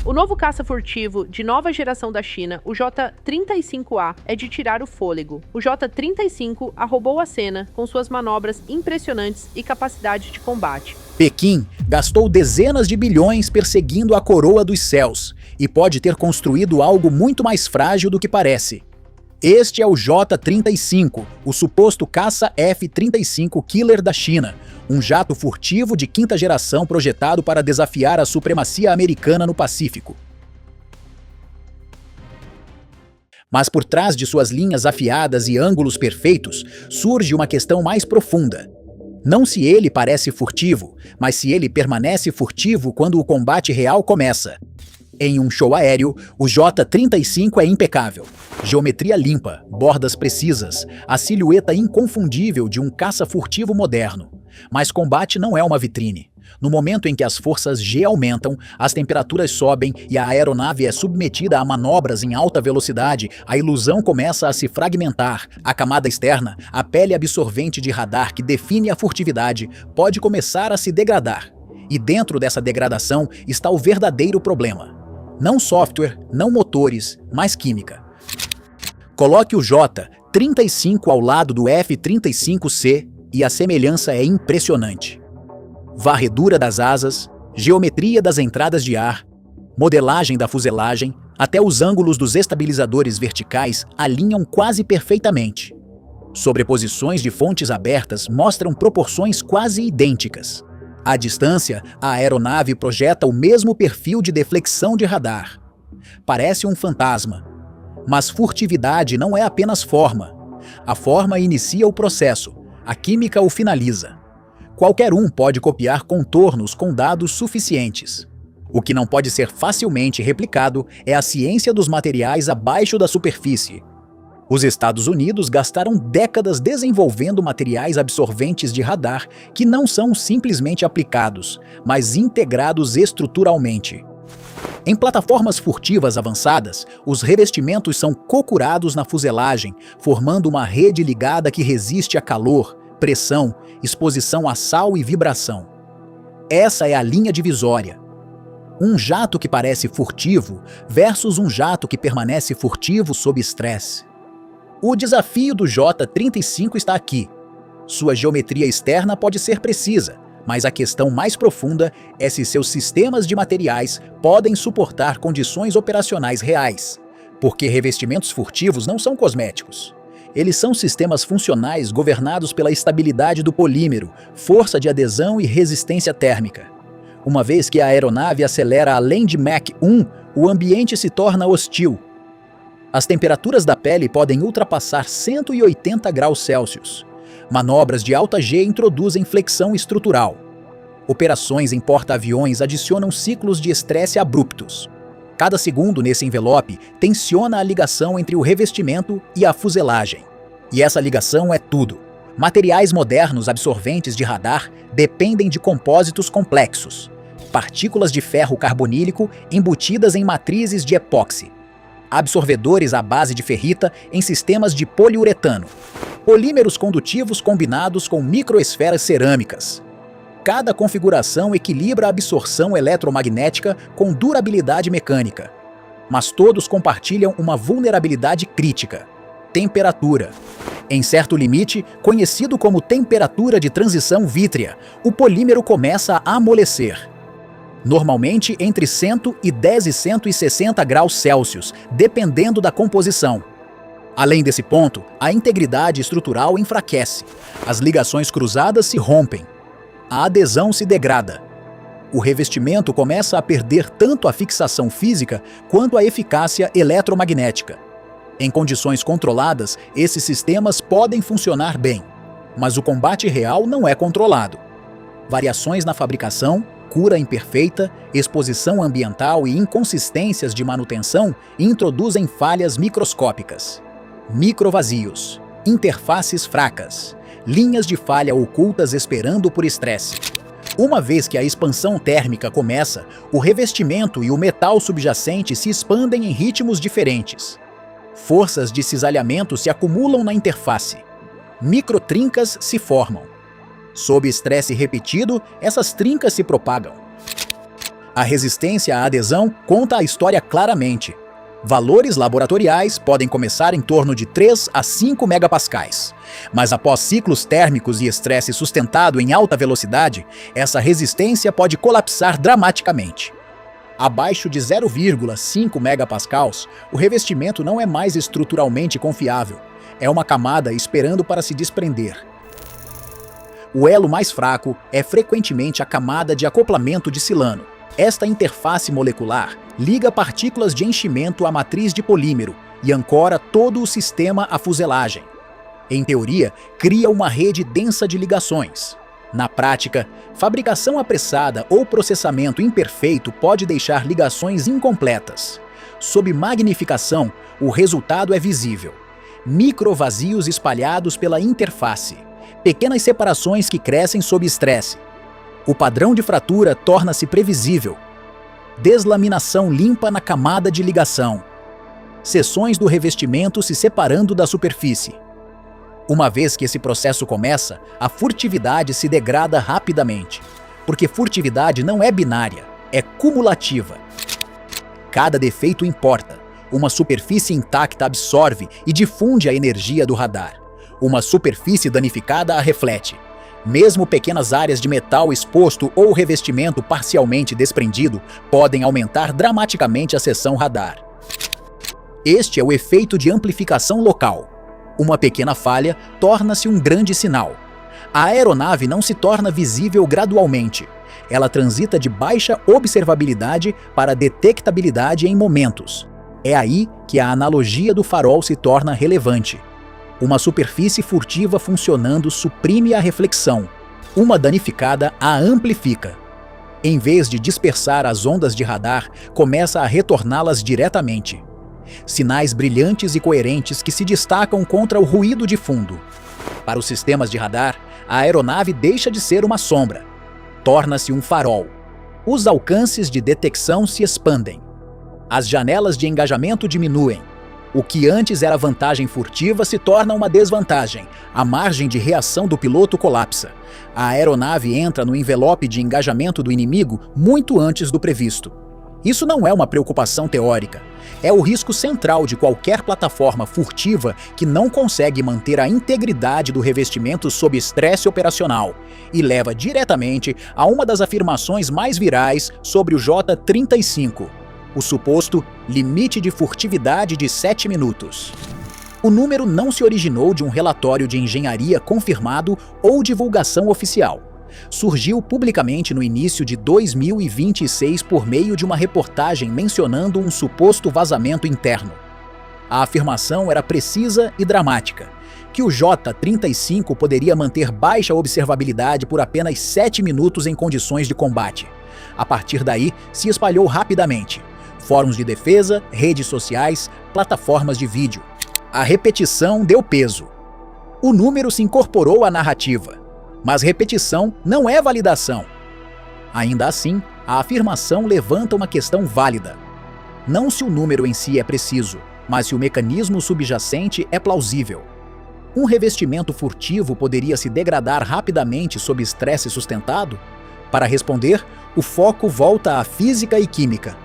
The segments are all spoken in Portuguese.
O novo caça furtivo de nova geração da China, o J-35A, é de tirar o fôlego. O J-35 roubou a cena com suas manobras impressionantes e capacidade de combate. Pequim gastou dezenas de bilhões perseguindo a coroa dos céus e pode ter construído algo muito mais frágil do que parece. Este é o J-35, o suposto caça F-35 Killer da China, um jato furtivo de quinta geração projetado para desafiar a supremacia americana no Pacífico. Mas por trás de suas linhas afiadas e ângulos perfeitos, surge uma questão mais profunda. Não se ele parece furtivo, mas se ele permanece furtivo quando o combate real começa. Em um show aéreo, o J-35 é impecável. Geometria limpa, bordas precisas, a silhueta inconfundível de um caça furtivo moderno. Mas combate não é uma vitrine. No momento em que as forças G aumentam, as temperaturas sobem e a aeronave é submetida a manobras em alta velocidade, a ilusão começa a se fragmentar. A camada externa, a pele absorvente de radar que define a furtividade, pode começar a se degradar. E dentro dessa degradação está o verdadeiro problema. Não software, não motores, mas química. Coloque o J-35 ao lado do F-35C e a semelhança é impressionante. Varredura das asas, geometria das entradas de ar, modelagem da fuselagem, até os ângulos dos estabilizadores verticais alinham quase perfeitamente. Sobreposições de fontes abertas mostram proporções quase idênticas. À distância, a aeronave projeta o mesmo perfil de deflexão de radar. Parece um fantasma. Mas furtividade não é apenas forma. A forma inicia o processo, a química o finaliza. Qualquer um pode copiar contornos com dados suficientes. O que não pode ser facilmente replicado é a ciência dos materiais abaixo da superfície. Os Estados Unidos gastaram décadas desenvolvendo materiais absorventes de radar que não são simplesmente aplicados, mas integrados estruturalmente. Em plataformas furtivas avançadas, os revestimentos são cocurados na fuselagem, formando uma rede ligada que resiste a calor, pressão, exposição a sal e vibração. Essa é a linha divisória. Um jato que parece furtivo versus um jato que permanece furtivo sob estresse. O desafio do J-35 está aqui. Sua geometria externa pode ser precisa, mas a questão mais profunda é se seus sistemas de materiais podem suportar condições operacionais reais. Porque revestimentos furtivos não são cosméticos. Eles são sistemas funcionais governados pela estabilidade do polímero, força de adesão e resistência térmica. Uma vez que a aeronave acelera além de Mach 1, o ambiente se torna hostil. As temperaturas da pele podem ultrapassar 180 graus Celsius. Manobras de alta G introduzem flexão estrutural. Operações em porta-aviões adicionam ciclos de estresse abruptos. Cada segundo nesse envelope tensiona a ligação entre o revestimento e a fuselagem. E essa ligação é tudo. Materiais modernos absorventes de radar dependem de compósitos complexos. Partículas de ferro carbonílico embutidas em matrizes de epóxi. Absorvedores à base de ferrita em sistemas de poliuretano. Polímeros condutivos combinados com microesferas cerâmicas. Cada configuração equilibra a absorção eletromagnética com durabilidade mecânica. Mas todos compartilham uma vulnerabilidade crítica: temperatura. Em certo limite, conhecido como temperatura de transição vítrea, o polímero começa a amolecer. Normalmente entre 110 e 160 graus Celsius, dependendo da composição. Além desse ponto, a integridade estrutural enfraquece. As ligações cruzadas se rompem. A adesão se degrada. O revestimento começa a perder tanto a fixação física quanto a eficácia eletromagnética. Em condições controladas, esses sistemas podem funcionar bem, mas o combate real não é controlado. Variações na fabricação, cura imperfeita, exposição ambiental e inconsistências de manutenção introduzem falhas microscópicas. Microvazios, interfaces fracas, linhas de falha ocultas esperando por estresse. Uma vez que a expansão térmica começa, o revestimento e o metal subjacente se expandem em ritmos diferentes. Forças de cisalhamento se acumulam na interface. Microtrincas se formam. Sob estresse repetido, essas trincas se propagam. A resistência à adesão conta a história claramente. Valores laboratoriais podem começar em torno de 3 a 5 megapascais. Mas após ciclos térmicos e estresse sustentado em alta velocidade, essa resistência pode colapsar dramaticamente. Abaixo de 0,5 megapascals, o revestimento não é mais estruturalmente confiável. É uma camada esperando para se desprender. O elo mais fraco é frequentemente a camada de acoplamento de silano. Esta interface molecular liga partículas de enchimento à matriz de polímero e ancora todo o sistema à fuselagem. Em teoria, cria uma rede densa de ligações. Na prática, fabricação apressada ou processamento imperfeito pode deixar ligações incompletas. Sob magnificação, o resultado é visível. Microvazios espalhados pela interface. Pequenas separações que crescem sob estresse. O padrão de fratura torna-se previsível. Deslaminação limpa na camada de ligação. Seções do revestimento se separando da superfície. Uma vez que esse processo começa, a furtividade se degrada rapidamente. Porque furtividade não é binária, é cumulativa. Cada defeito importa. Uma superfície intacta absorve e difunde a energia do radar. Uma superfície danificada a reflete. Mesmo pequenas áreas de metal exposto ou revestimento parcialmente desprendido podem aumentar dramaticamente a seção radar. Este é o efeito de amplificação local. Uma pequena falha torna-se um grande sinal. A aeronave não se torna visível gradualmente. Ela transita de baixa observabilidade para detectabilidade em momentos. É aí que a analogia do farol se torna relevante. Uma superfície furtiva funcionando suprime a reflexão. Uma danificada a amplifica. Em vez de dispersar as ondas de radar, começa a retorná-las diretamente. Sinais brilhantes e coerentes que se destacam contra o ruído de fundo. Para os sistemas de radar, a aeronave deixa de ser uma sombra. Torna-se um farol. Os alcances de detecção se expandem. As janelas de engajamento diminuem. O que antes era vantagem furtiva se torna uma desvantagem. A margem de reação do piloto colapsa. A aeronave entra no envelope de engajamento do inimigo muito antes do previsto. Isso não é uma preocupação teórica. É o risco central de qualquer plataforma furtiva que não consegue manter a integridade do revestimento sob estresse operacional e leva diretamente a uma das afirmações mais virais sobre o J-35. O suposto limite de furtividade de 7 minutos. O número não se originou de um relatório de engenharia confirmado ou divulgação oficial. Surgiu publicamente no início de 2026 por meio de uma reportagem mencionando um suposto vazamento interno. A afirmação era precisa e dramática, que o J-35 poderia manter baixa observabilidade por apenas 7 minutos em condições de combate. A partir daí, se espalhou rapidamente. Fóruns de defesa, redes sociais, plataformas de vídeo. A repetição deu peso. O número se incorporou à narrativa. Mas repetição não é validação. Ainda assim, a afirmação levanta uma questão válida. Não se o número em si é preciso, mas se o mecanismo subjacente é plausível. Um revestimento furtivo poderia se degradar rapidamente sob estresse sustentado? Para responder, o foco volta à física e química.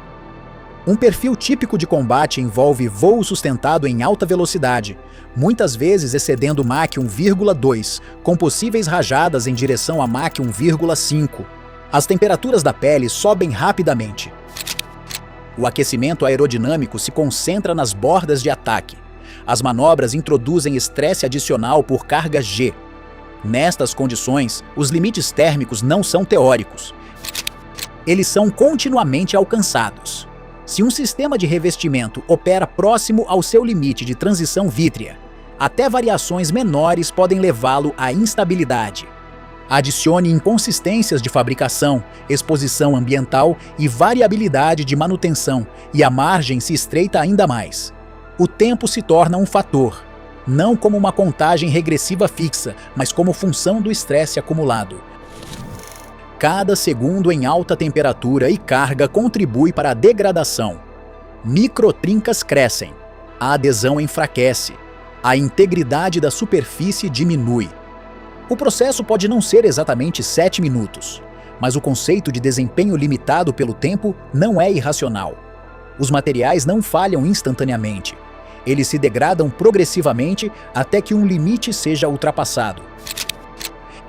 Um perfil típico de combate envolve voo sustentado em alta velocidade, muitas vezes excedendo Mach 1,2, com possíveis rajadas em direção a Mach 1,5. As temperaturas da pele sobem rapidamente. O aquecimento aerodinâmico se concentra nas bordas de ataque. As manobras introduzem estresse adicional por carga G. Nestas condições, os limites térmicos não são teóricos. Eles são continuamente alcançados. Se um sistema de revestimento opera próximo ao seu limite de transição vítrea, até variações menores podem levá-lo à instabilidade. Adicione inconsistências de fabricação, exposição ambiental e variabilidade de manutenção, e a margem se estreita ainda mais. O tempo se torna um fator, não como uma contagem regressiva fixa, mas como função do estresse acumulado. Cada segundo em alta temperatura e carga contribui para a degradação. Microtrincas crescem, a adesão enfraquece, a integridade da superfície diminui. O processo pode não ser exatamente 7 minutos, Mas o conceito de desempenho limitado pelo tempo não é irracional. Os materiais não falham instantaneamente. Eles se degradam progressivamente até que um limite seja ultrapassado.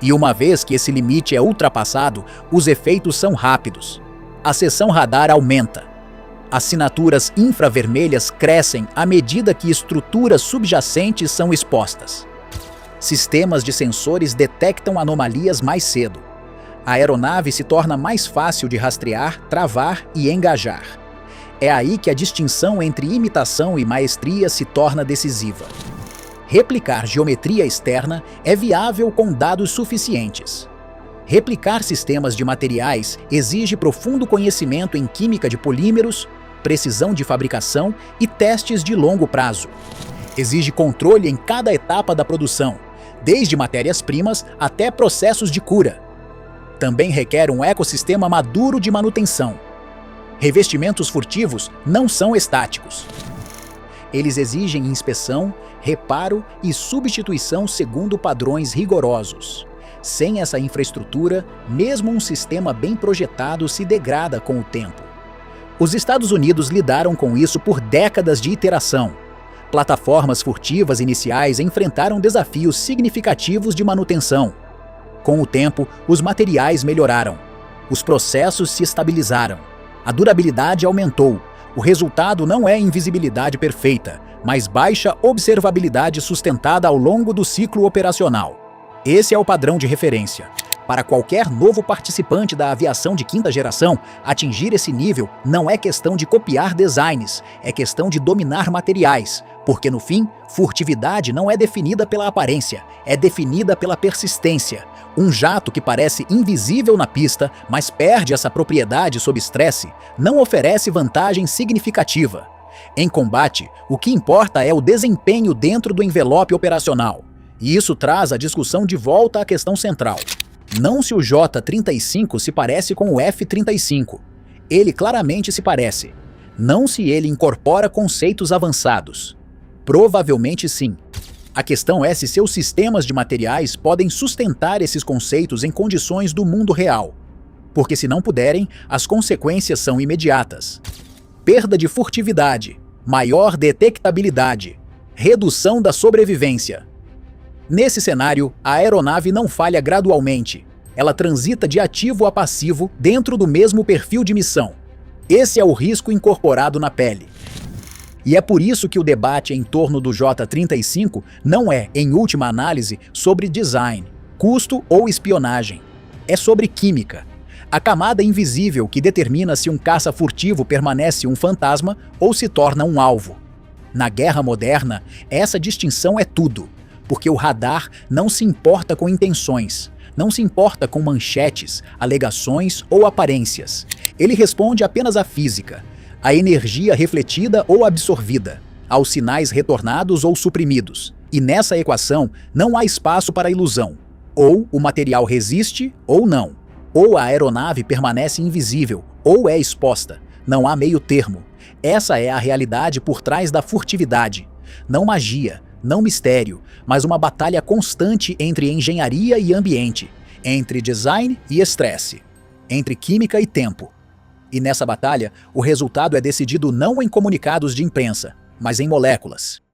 E uma vez que esse limite é ultrapassado, os efeitos são rápidos. A seção radar aumenta. Assinaturas infravermelhas crescem à medida que estruturas subjacentes são expostas. Sistemas de sensores detectam anomalias mais cedo. A aeronave se torna mais fácil de rastrear, travar e engajar. É aí que a distinção entre imitação e maestria se torna decisiva. Replicar geometria externa é viável com dados suficientes. Replicar sistemas de materiais exige profundo conhecimento em química de polímeros, precisão de fabricação e testes de longo prazo. Exige controle em cada etapa da produção, desde matérias-primas até processos de cura. Também requer um ecossistema maduro de manutenção. Revestimentos furtivos não são estáticos. Eles exigem inspeção, reparo e substituição segundo padrões rigorosos. Sem essa infraestrutura, mesmo um sistema bem projetado se degrada com o tempo. Os Estados Unidos lidaram com isso por décadas de iteração. Plataformas furtivas iniciais enfrentaram desafios significativos de manutenção. Com o tempo, os materiais melhoraram. Os processos se estabilizaram. A durabilidade aumentou. O resultado não é invisibilidade perfeita, mas baixa observabilidade sustentada ao longo do ciclo operacional. Esse é o padrão de referência. Para qualquer novo participante da aviação de quinta geração, atingir esse nível não é questão de copiar designs, é questão de dominar materiais, porque no fim, furtividade não é definida pela aparência, é definida pela persistência. Um jato que parece invisível na pista, mas perde essa propriedade sob estresse, não oferece vantagem significativa. Em combate, o que importa é o desempenho dentro do envelope operacional. E isso traz a discussão de volta à questão central. Não se o J-35 se parece com o F-35. Ele claramente se parece. Não se ele incorpora conceitos avançados. Provavelmente sim. A questão é se seus sistemas de materiais podem sustentar esses conceitos em condições do mundo real. Porque se não puderem, as consequências são imediatas. Perda de furtividade, maior detectabilidade, redução da sobrevivência. Nesse cenário, a aeronave não falha gradualmente. Ela transita de ativo a passivo dentro do mesmo perfil de missão. Esse é o risco incorporado na pele. E é por isso que o debate em torno do J-35 não é, em última análise, sobre design, custo ou espionagem. É sobre química. A camada invisível que determina se um caça furtivo permanece um fantasma ou se torna um alvo. Na guerra moderna, essa distinção é tudo, porque o radar não se importa com intenções, não se importa com manchetes, alegações ou aparências. Ele responde apenas à física, à energia refletida ou absorvida, aos sinais retornados ou suprimidos. E nessa equação não há espaço para ilusão. Ou o material resiste ou não. Ou a aeronave permanece invisível ou é exposta. Não há meio termo. Essa é a realidade por trás da furtividade. Não magia, não mistério, mas uma batalha constante entre engenharia e ambiente, entre design e estresse, entre química e tempo. E nessa batalha, o resultado é decidido não em comunicados de imprensa, mas em moléculas.